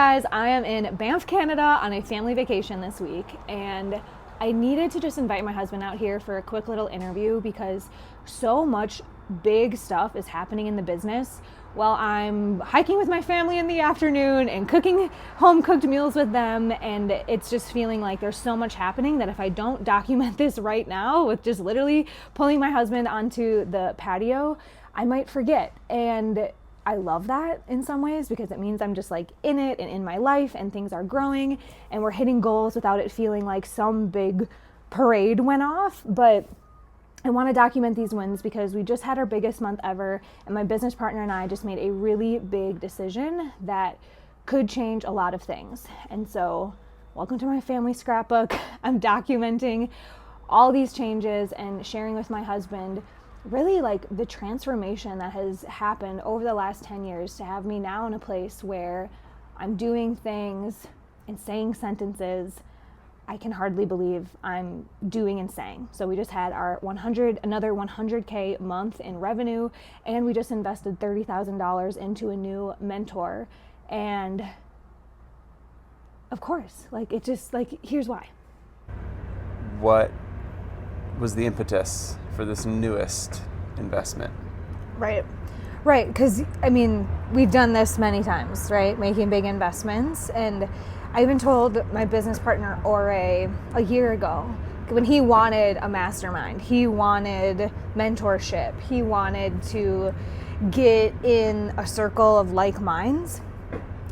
guys, I am in Banff, Canada on a family vacation this week, and I needed to just invite my husband out here for a quick little interview because so much big stuff is happening in the business while I'm hiking with my family in the afternoon and cooking home-cooked meals with them, and it's just feeling like there's so much happening that if I don't document this right now with just literally pulling my husband onto the patio, I might forget. And I love that in some ways because it means I'm just like in it and in my life and things are growing and we're hitting goals without it feeling like some big parade went off. But I want to document these wins because we just had our biggest month ever, and my business partner and I just made a really big decision that could change a lot of things. And so welcome to my family scrapbook. I'm documenting all these changes and sharing with my husband really like the transformation that has happened over the last 10 years to have me now in a place where I'm doing things and saying sentences I can hardly believe I'm doing and saying. So we just had our another 100K month in revenue, and we just invested $30,000 into a new mentor. And of course, like it just like, here's why. What was the impetus for this newest investment? Right, because I mean, we've done this many times, right? Making big investments. And I even told my business partner, Ore, a year ago, when he wanted a mastermind, he wanted mentorship, he wanted to get in a circle of like minds.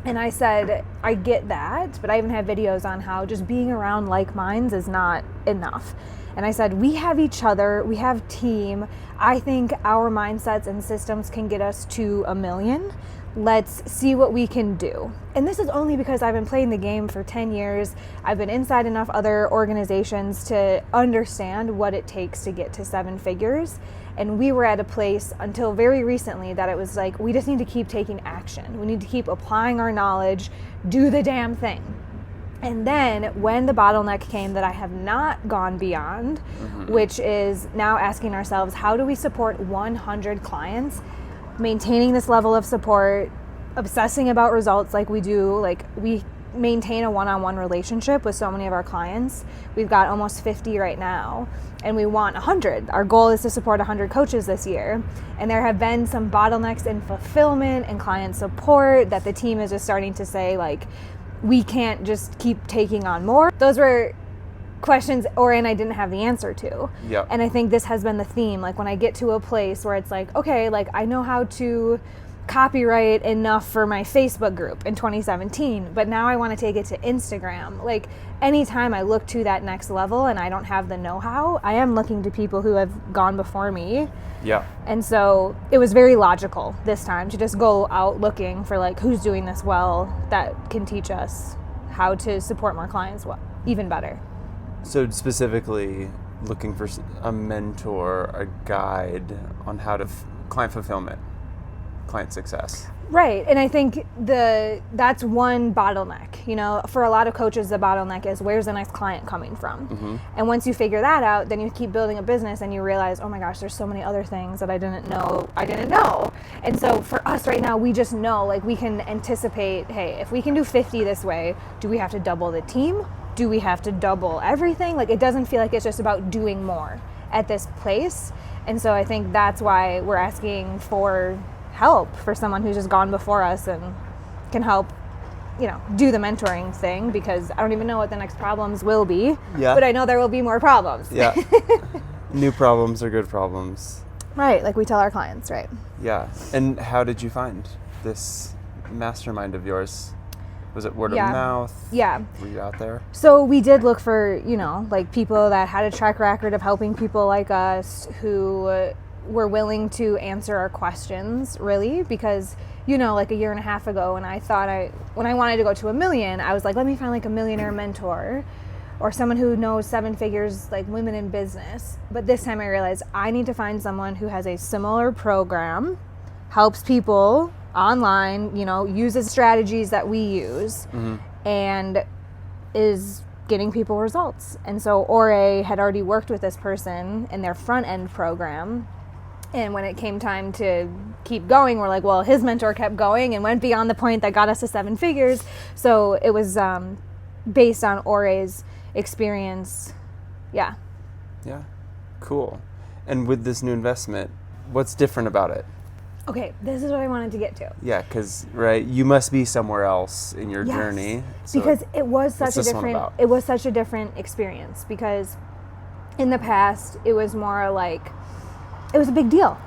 And I said, I get that, but I even have videos on how just being around like minds is not enough. And I said, we have each other, we have team. I think our mindsets and systems can get us to 1 million. Let's see what we can do. And this is only because I've been playing the game for 10 years. I've been inside enough other organizations to understand what it takes to get to 7 figures. And we were at a place until very recently that it was like, we just need to keep taking action. We need to keep applying our knowledge, do the damn thing. And then when the bottleneck came that I have not gone beyond, which is now asking ourselves, how do we support 100 clients, maintaining this level of support, obsessing about results like we do, like we maintain a one-on-one relationship with so many of our clients. We've got almost 50 right now, and we want 100. Our goal is to support 100 coaches this year. And there have been some bottlenecks in fulfillment and client support that the team is just starting to say, like, we can't just keep taking on more. Those were questions Ore and I didn't have the answer to. Yep. And I think this has been the theme. Like when I get to a place where it's like, okay, like I know how to copyright enough for my Facebook group in 2017, but now I want to take it to Instagram. Like anytime I look to that next level and I don't have the know-how, I am looking to people who have gone before me. Yeah. And so it was very logical this time to just go out looking for like who's doing this well that can teach us how to support more clients well, even better. So specifically looking for a mentor, a guide on how to client fulfillment, client success. Right. And I think that's one bottleneck. You know, for a lot of coaches, the bottleneck is where's the next client coming from? And once you figure that out, then you keep building a business and you realize, oh my gosh, there's so many other things that I didn't know. And so for us right now, we just know, like we can anticipate, hey, if we can do 50 this way, do we have to double the team? Do we have to double everything? Like it doesn't feel like it's just about doing more at this place. And so I think that's why we're asking for help for someone who's just gone before us and can help, you know, do the mentoring thing, because I don't even know what the next problems will be. Yeah. But I know there will be more problems. Yeah. New problems are good problems. Right, like we tell our clients, right? Yeah. And how did you find this mastermind of yours? Was it word of mouth? Yeah. Were you out there? So we did look for, you know, like people that had a track record of helping people like us who were willing to answer our questions, really, because, you know, like a year and a half ago when I wanted to go to 1 million, I was like, let me find like a millionaire mentor or someone who knows 7 figures, like women in business. But this time I realized I need to find someone who has a similar program, helps people online, you know, uses strategies that we use, and is getting people results. And so Ore had already worked with this person in their front end program. And when it came time to keep going. We're like, well, his mentor kept going and went beyond the point that got us to 7 figures. So it was based on Ore's experience. Yeah. Yeah. Cool. And with this new investment, what's different about it? Okay, this is what I wanted to get to. Yeah, because right, you must be somewhere else in your journey. So because it was such what's a this one different about? it was such a different experience, because in the past it was more like it was a big deal.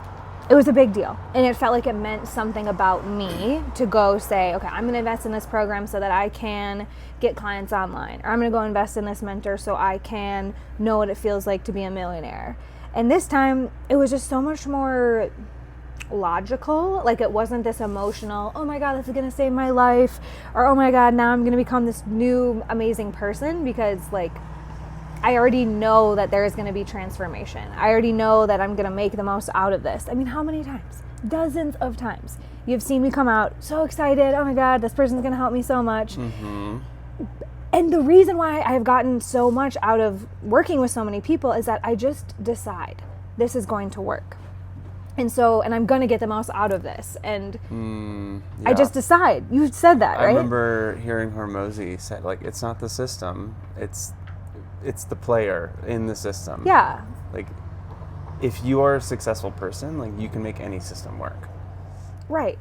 It was a big deal, and it felt like it meant something about me to go say, okay, I'm going to invest in this program so that I can get clients online, or I'm going to go invest in this mentor so I can know what it feels like to be a millionaire. And this time it was just so much more logical. Like, it wasn't this emotional, oh my god, this is gonna save my life, or oh my god, now I'm gonna become this new amazing person, because like I already know that there is gonna be transformation. I already know that I'm gonna make the most out of this. I mean, how many times? Dozens of times you've seen me come out so excited, oh my god, this person's gonna help me so much. And the reason why I've gotten so much out of working with so many people is that I just decide this is going to work. And I'm going to get the most out of this. And I just decide. You said that, right? I remember hearing Hormozi said, like, it's not the system, it's the player in the system. Yeah. Like, if you are a successful person, like, you can make any system work. Right.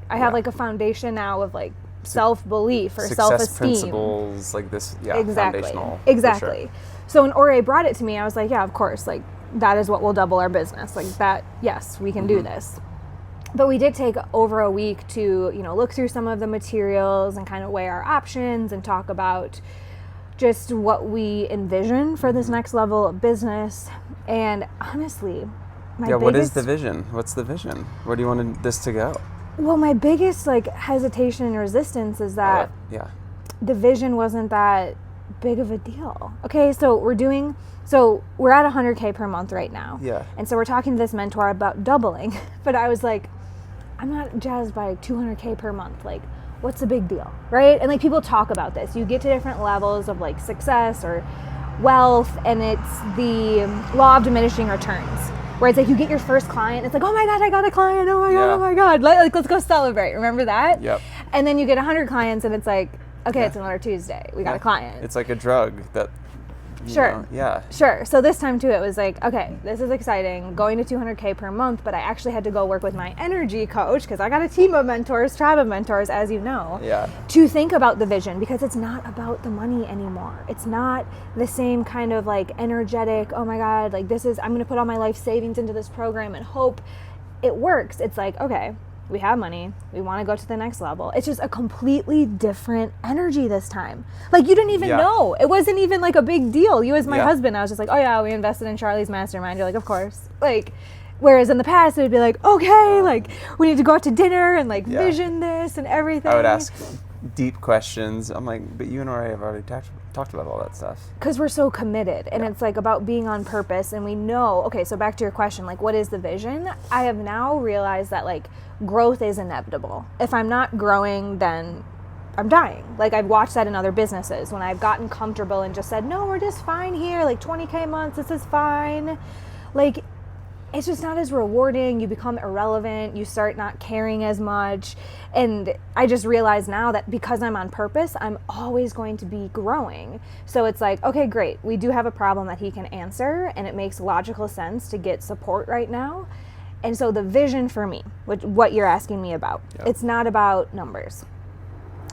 I have like a foundation now of like self-belief or Success self-esteem. principles, like this, foundational. Exactly. For sure. So when Ore brought it to me, I was like, yeah, of course, like, that is what will double our business. Like that, yes, we can do this. But we did take over a week to, look through some of the materials and kind of weigh our options and talk about just what we envision for this next level of business. And honestly, what is the vision? What's the vision? Where do you want this to go? Well, my biggest like hesitation and resistance is that the vision wasn't that big of a deal. Okay, so we're at 100K per month right now. Yeah. And so we're talking to this mentor about doubling, but I was like, I'm not jazzed by 200K per month. Like, what's the big deal, right? And like, people talk about this. You get to different levels of like success or wealth, and it's the law of diminishing returns, where it's like you get your first client, it's like, oh my god, I got a client, oh my god, like let's go celebrate. Remember that? Yep. And then you get 100 clients, and it's like, okay, it's another Tuesday, we got a client. It's like a drug that Sure. Yeah. Sure. So this time too, it was like, okay, this is exciting, going to 200K per month, but I actually had to go work with my energy coach, because I got a team of mentors, tribe of mentors, as you know, to think about the vision, because it's not about the money anymore. It's not the same kind of like energetic, oh my God, like I'm going to put all my life savings into this program and hope it works. It's like, okay, we have money, we want to go to the next level. It's just a completely different energy this time. Like, you didn't even know. It wasn't even like a big deal. You as my husband, I was just like, oh yeah, we invested in Charlie's mastermind. You're like, of course. Like, whereas in the past, it would be like, okay, like, we need to go out to dinner and like vision this and everything. I would ask deep questions. I'm like, but you and I have already talked about all that stuff. Because we're so committed, and it's like about being on purpose, and we know, okay, so back to your question, like, what is the vision? I have now realized that like growth is inevitable. If I'm not growing, then I'm dying. Like, I've watched that in other businesses when I've gotten comfortable and just said, no, we're just fine here, like 20K months, this is fine. Like, it's just not as rewarding. You become irrelevant. You start not caring as much. And I just realize now that because I'm on purpose, I'm always going to be growing. So it's like, okay, great. We do have a problem that he can answer, and it makes logical sense to get support right now. And so the vision for me, what you're asking me about, it's not about numbers.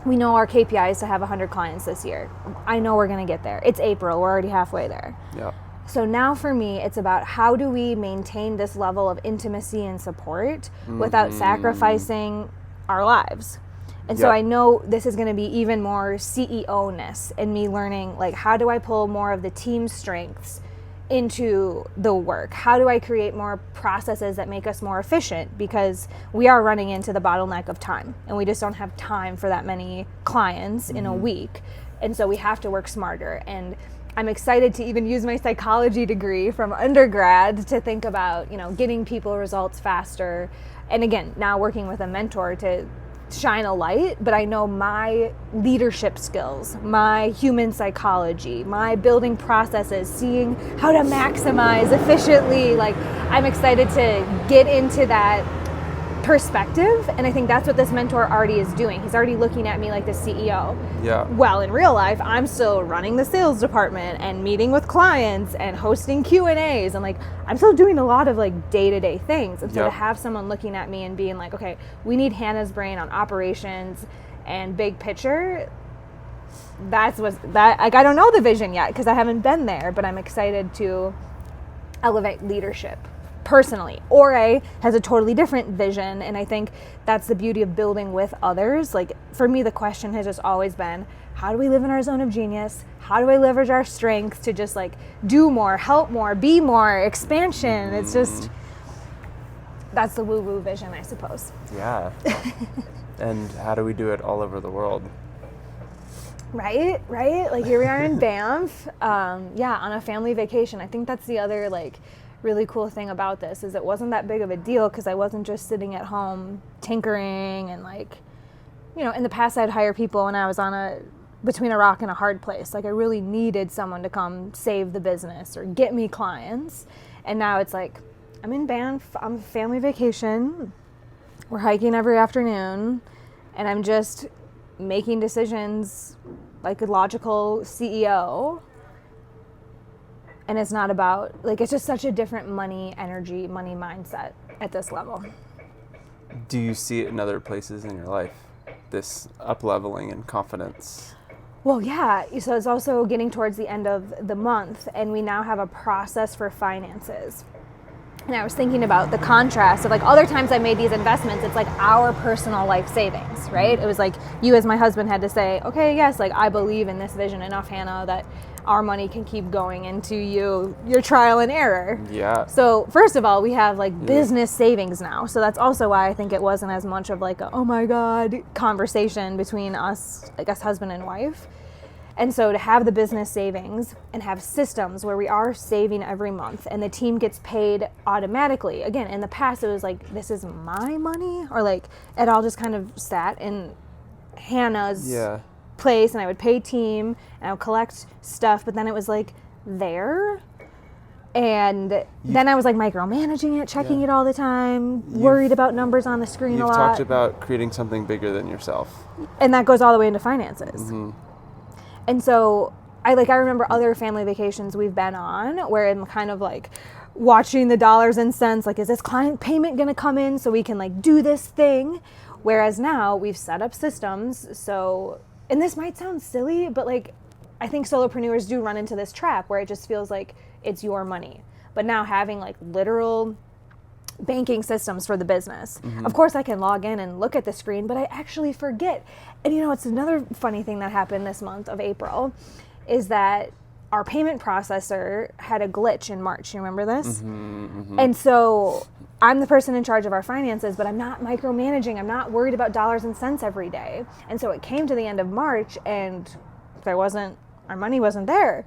We know our KPI is to have 100 clients this year. I know we're going to get there. It's April. We're already halfway there. Yeah. So now for me, it's about how do we maintain this level of intimacy and support without sacrificing our lives. And so I know this is going to be even more CEO-ness and me learning, like, how do I pull more of the team strengths into the work? How do I create more processes that make us more efficient? Because we are running into the bottleneck of time, and we just don't have time for that many clients in a week. And so we have to work smarter. And I'm excited to even use my psychology degree from undergrad to think about, getting people results faster. And again, now working with a mentor to shine a light, but I know my leadership skills, my human psychology, my building processes, seeing how to maximize efficiently. Like, I'm excited to get into that perspective, and I think that's what this mentor already is doing. He's already looking at me like the CEO. Yeah. Well, in real life, I'm still running the sales department and meeting with clients and hosting Q&As, and like I'm still doing a lot of like day-to-day things. And so to have someone looking at me and being like, okay, we need Hannah's brain on operations and big picture. Like I don't know the vision yet because I haven't been there, but I'm excited to elevate leadership. Personally, Ore has a totally different vision, and I think that's the beauty of building with others. Like for me, the question has just always been, how do we live in our zone of genius? How do I leverage our strengths to just like do more, help more, be more, expansion? It's just, that's the woo-woo vision, I suppose. Yeah. And how do we do it all over the world? Right? Like here we are in Banff, on a family vacation. I think that's the other like really cool thing about this is it wasn't that big of a deal because I wasn't just sitting at home tinkering and like, you know, in the past I'd hire people when I was between a rock and a hard place. Like I really needed someone to come save the business or get me clients. And now it's like, I'm in Banff, I'm on family vacation, we're hiking every afternoon, and I'm just making decisions like a logical CEO. And it's not about, like, it's just such a different money mindset at this level. Do you see it in other places in your life? This up-leveling and confidence? Well, yeah. So it's also getting towards the end of the month, and we now have a process for finances. And I was thinking about the contrast of like other times I made these investments, it's like our personal life savings, right? It was like you as my husband had to say, okay, yes, like I believe in this vision enough, Hannah, that our money can keep going into your trial and error. Yeah. So first of all, we have like business savings now. So that's also why I think it wasn't as much of like a, oh my God, conversation between us, I guess, husband and wife. And so to have the business savings and have systems where we are saving every month and the team gets paid automatically. Again, in the past, it was like, this is my money, or like it all just kind of sat in Hannah's place, and I would pay team and I would collect stuff, but then it was like there. And then I was like micromanaging it, checking it all the time, worried about numbers on the screen a lot. You've talked about creating something bigger than yourself. And that goes all the way into finances. Mm-hmm. And so I remember other family vacations we've been on where I'm kind of like watching the dollars and cents, like, is this client payment going to come in so we can like do this thing? Whereas now we've set up systems. So, and this might sound silly, but like, I think solopreneurs do run into this trap where it just feels like it's your money. But now having like literal banking systems for the business. Mm-hmm. Of course I can log in and look at the screen, but I actually forget. And you know, it's another funny thing that happened this month of April is that our payment processor had a glitch in March. You remember this? Mm-hmm, mm-hmm. And so I'm the person in charge of our finances, but I'm not micromanaging. I'm not worried about dollars and cents every day. And so it came to the end of March and our money wasn't there.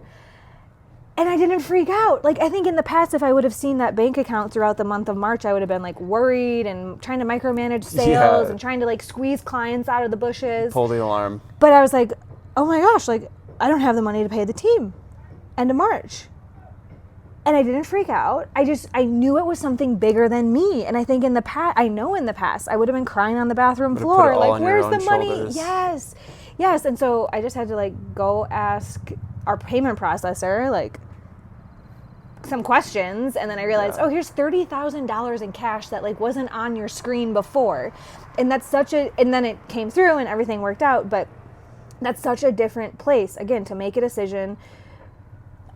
And I didn't freak out. Like, I think in the past, if I would have seen that bank account throughout the month of March, I would have been like worried and trying to micromanage sales and trying to like squeeze clients out of the bushes. Pull the alarm. But I was like, oh my gosh, like I don't have the money to pay the team end of March. And I didn't freak out. I knew it was something bigger than me. And I think in the past, I would have been crying on the bathroom floor. Like, where's the money? Shoulders. Yes. And so I just had to like go ask our payment processor, like, some questions, and then I realized, here's $30,000 in cash that like wasn't on your screen before. And that's and then it came through and everything worked out, but that's such a different place, again, to make a decision,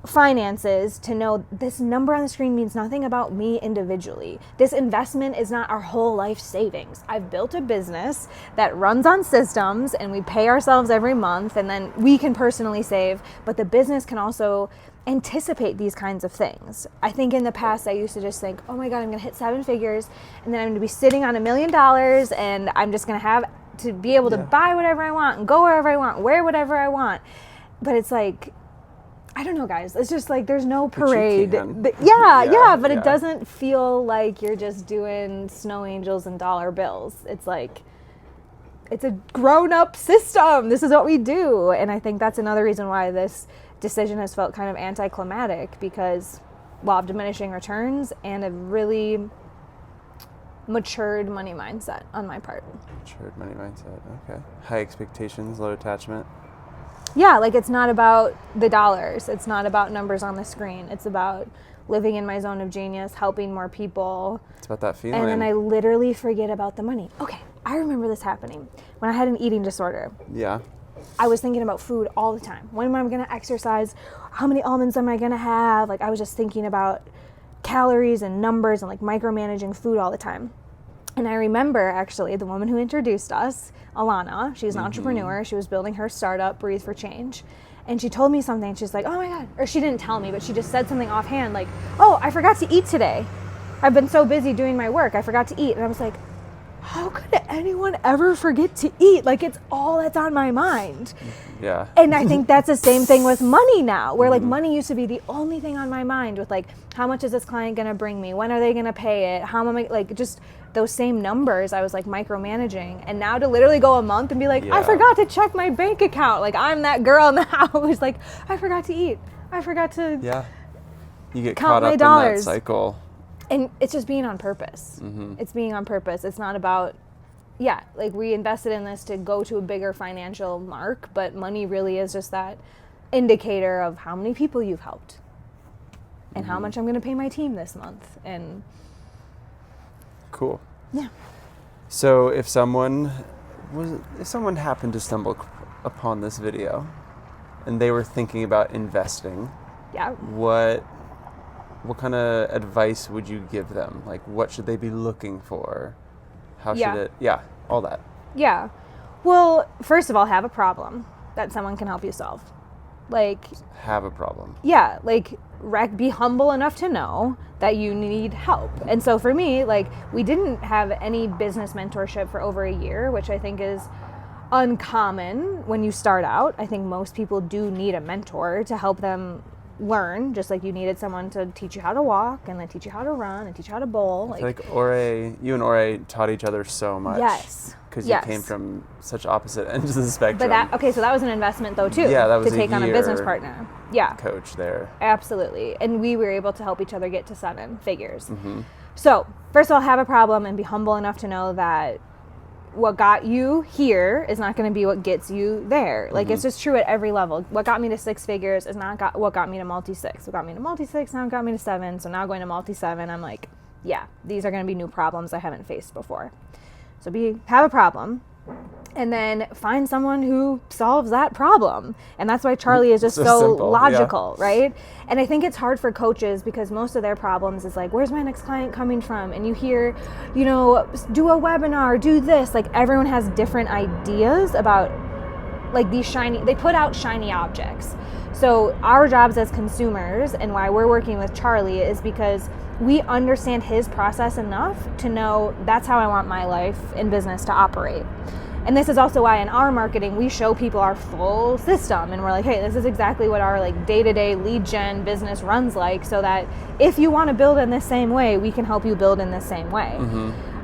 finances, to know this number on the screen means nothing about me individually. This investment is not our whole life savings. I've built a business that runs on systems and we pay ourselves every month and then we can personally save, but the business can also anticipate these kinds of things. I think in the past I used to just think, oh my God, I'm gonna hit 7 figures and then I'm gonna be sitting on $1 million and I'm just gonna have to be able to buy whatever I want and go wherever I want, wear whatever I want. But it's like, I don't know, guys. It's just like there's no parade. But it doesn't feel like you're just doing snow angels and dollar bills. It's like, it's a grown-up system. This is what we do. And I think that's another reason why this decision has felt kind of anticlimactic, because law of diminishing returns and a really matured money mindset on my part. Matured money mindset. Okay. High expectations, low attachment. Yeah, like it's not about the dollars. It's not about numbers on the screen. It's about living in my zone of genius, helping more people. It's about that feeling. And then I literally forget about the money. Okay, I remember this happening when I had an eating disorder. Yeah. I was thinking about food all the time. When am I going to exercise? How many almonds am I going to have? Like I was just thinking about calories and numbers and like micromanaging food all the time. And I remember actually the woman who introduced us, Alana, she's an entrepreneur. She was building her startup, Breathe for Change. And she told me something. She's like, oh my God. Or she didn't tell me, but she just said something offhand like, oh, I forgot to eat today. I've been so busy doing my work. I forgot to eat. And I was like, how could anyone ever forget to eat? Like it's all that's on my mind. Yeah. And I think that's the same thing with money now, where like money used to be the only thing on my mind with like, how much is this client going to bring me? When are they going to pay it? How am I, like just those same numbers I was like micromanaging. And now to literally go a month and be like, I forgot to check my bank account. Like I'm that girl now who's like, I forgot to eat. I forgot to You get count caught my up dollars. in that cycle. And it's just being on purpose. It's being on purpose. It's not about, like we invested in this to go to a bigger financial mark, but money really is just that indicator of how many people you've helped and how much I'm going to pay my team this month. And cool. Yeah. So if someone happened to stumble upon this video and they were thinking about investing, what kind of advice would you give them? Like, what should they be looking for? How should it? Yeah, all that. Yeah. Well, first of all, have a problem that someone can help you solve. Like, have a problem. Yeah, like be humble enough to know that you need help. And so for me, like we didn't have any business mentorship for over a year, which I think is uncommon when you start out. I think most people do need a mentor to help them learn, just like you needed someone to teach you how to walk and then teach you how to run and teach you how to bowl. Like you and Ore taught each other so much. Yes. Because you came from such opposite ends of the spectrum. But so that was an investment though too. Yeah, that was to take on a business partner. Yeah. Coach there. Absolutely. And we were able to help each other get to 7 figures. So first of all, have a problem and be humble enough to know that what got you here is not going to be what gets you there. Like it's just true at every level. What got me to 6 figures is not what got me to multi-6. What got me to multi-6 now got me to 7. So now going to multi-7, I'm like, these are going to be new problems I haven't faced before. So have a problem and then find someone who solves that problem. And that's why Charlie is just so simple, logical, right? And I think it's hard for coaches because most of their problems is like, where's my next client coming from? And you hear, do a webinar, do this. Like everyone has different ideas about like they put out shiny objects. So our jobs as consumers and why we're working with Charlie is because we understand his process enough to know that's how I want my life in business to operate. And this is also why in our marketing, we show people our full system and we're like, hey, this is exactly what our like day-to-day lead gen business runs like, so that if you want to build in the same way, we can help you build in the same way.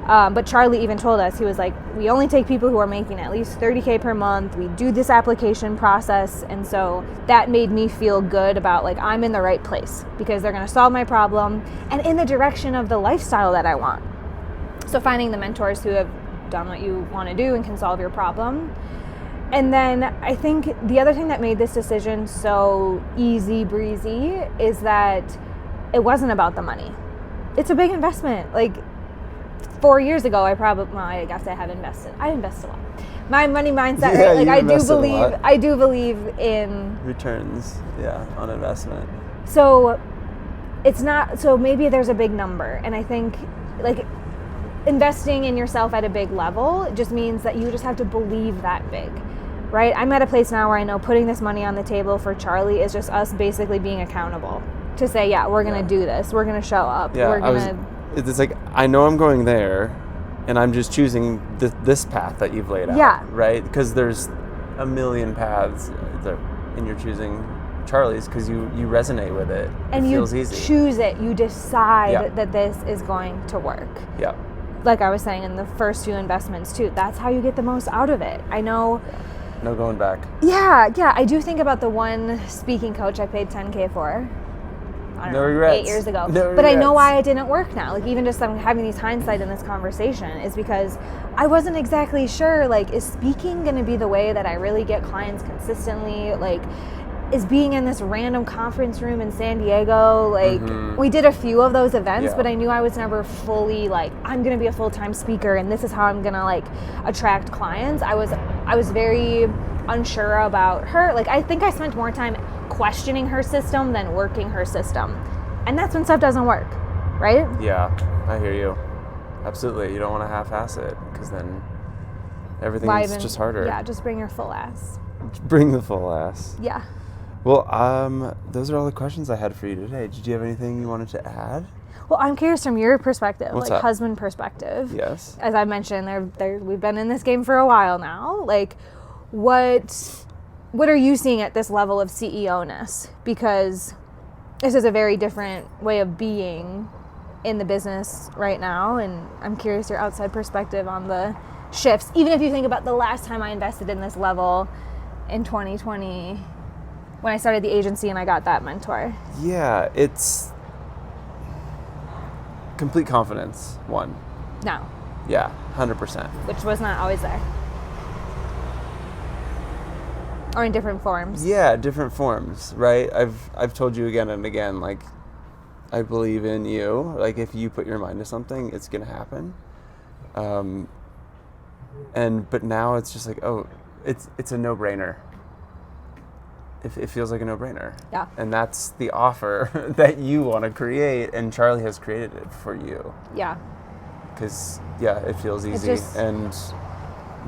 But Charlie even told us, he was like, we only take people who are making at least $30K per month. We do this application process. And so that made me feel good about like, I'm in the right place because they're going to solve my problem and in the direction of the lifestyle that I want. So finding the mentors who have done what you want to do and can solve your problem. And then I think the other thing that made this decision so easy breezy is that it wasn't about the money. It's a big investment. Like 4 years ago, I guess I have invested. I invest a lot. My money mindset, right? Like I do believe in returns, on investment. So it's not, so maybe there's a big number. And I think like investing in yourself at a big level just means that you just have to believe that big, right? I'm at a place now where I know putting this money on the table for Charlie is just us basically being accountable to say, we're going to do this. We're going to show up. It's like, I know I'm going there, and I'm just choosing this path that you've laid out, right? Because there's a million paths, and you're choosing Charlie's because you resonate with it. And it feels easy. Choose it. You decide that this is going to work. Yeah. Like I was saying in the first few investments too, that's how you get the most out of it. I know. No going back. Yeah. I do think about the one speaking coach I paid $10K for. I don't No know, regrets. 8 years ago. No But I know regrets. why it didn't work now. Like, even just having these hindsight in this conversation is because I wasn't exactly sure, like, is speaking going to be the way that I really get clients consistently? Like, is being in this random conference room in San Diego, like, we did a few of those events, but I knew I was never fully, like, I'm going to be a full-time speaker and this is how I'm going to, like, attract clients. I was very unsure about her. Like, I think I spent more time questioning her system than working her system. And that's when stuff doesn't work, right? Yeah, I hear you. Absolutely. You don't want to half-ass it because then everything's just harder. Yeah, just bring your full ass. Bring the full ass. Yeah. Well, those are all the questions I had for you today. Did you have anything you wanted to add? Well, I'm curious from your perspective, What's like up? husband perspective. Yes. As I mentioned, we've been in this game for a while now. Like, what are you seeing at this level of CEO-ness? Because this is a very different way of being in the business right now, and I'm curious your outside perspective on the shifts. Even if you think about the last time I invested in this level in 2020, when I started the agency and I got that mentor. Yeah, it's complete confidence, one. No, Yeah, 100%. which was not always there. Or in different forms. Yeah, different forms, right? I've told you again and again, like, I believe in you. Like, if you put your mind to something, it's gonna happen. But now it's just like, oh, it's a no-brainer. It feels like a no-brainer. Yeah. And that's the offer that you want to create, and Charlie has created it for you. Yeah. Because, yeah, it feels easy. just- And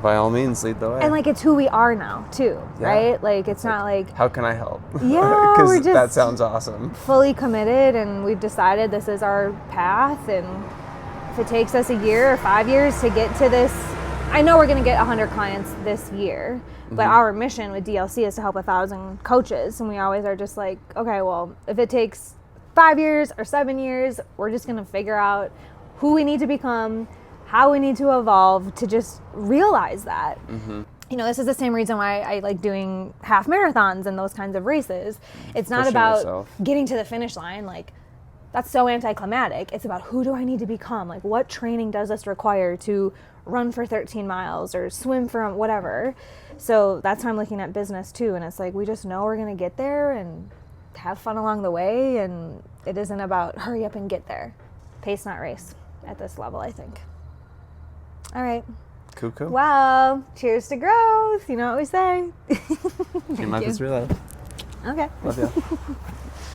by all means, lead the way. And like, it's who we are now too, Yeah. right? Like, it's not like How can I help? Yeah, Because we're that just- sounds awesome. fully committed and we've decided this is our path, and if it takes us a year or 5 years to get to this, I know we're going to get 100 clients this year, but our mission with DLC is to help 1,000 coaches, and we always are just like, okay, well, if it takes 5 years or 7 years, we're just going to figure out who we need to become, how we need to evolve to just realize that. You know, this is the same reason why I like doing half marathons and those kinds of races. It's not Pushing about yourself. getting to the finish line. Like, that's so anticlimactic. It's about, who do I need to become? Like, what training does this require to run for 13 miles or swim for whatever? So that's how I'm looking at business too. And it's like, we just know we're going to get there and have fun along the way. And it isn't about hurry up and get there. Pace, not race at this level, I think. All right. Cool. Well, cheers to growth. You know what we say. Team life is real life. Okay. Love ya.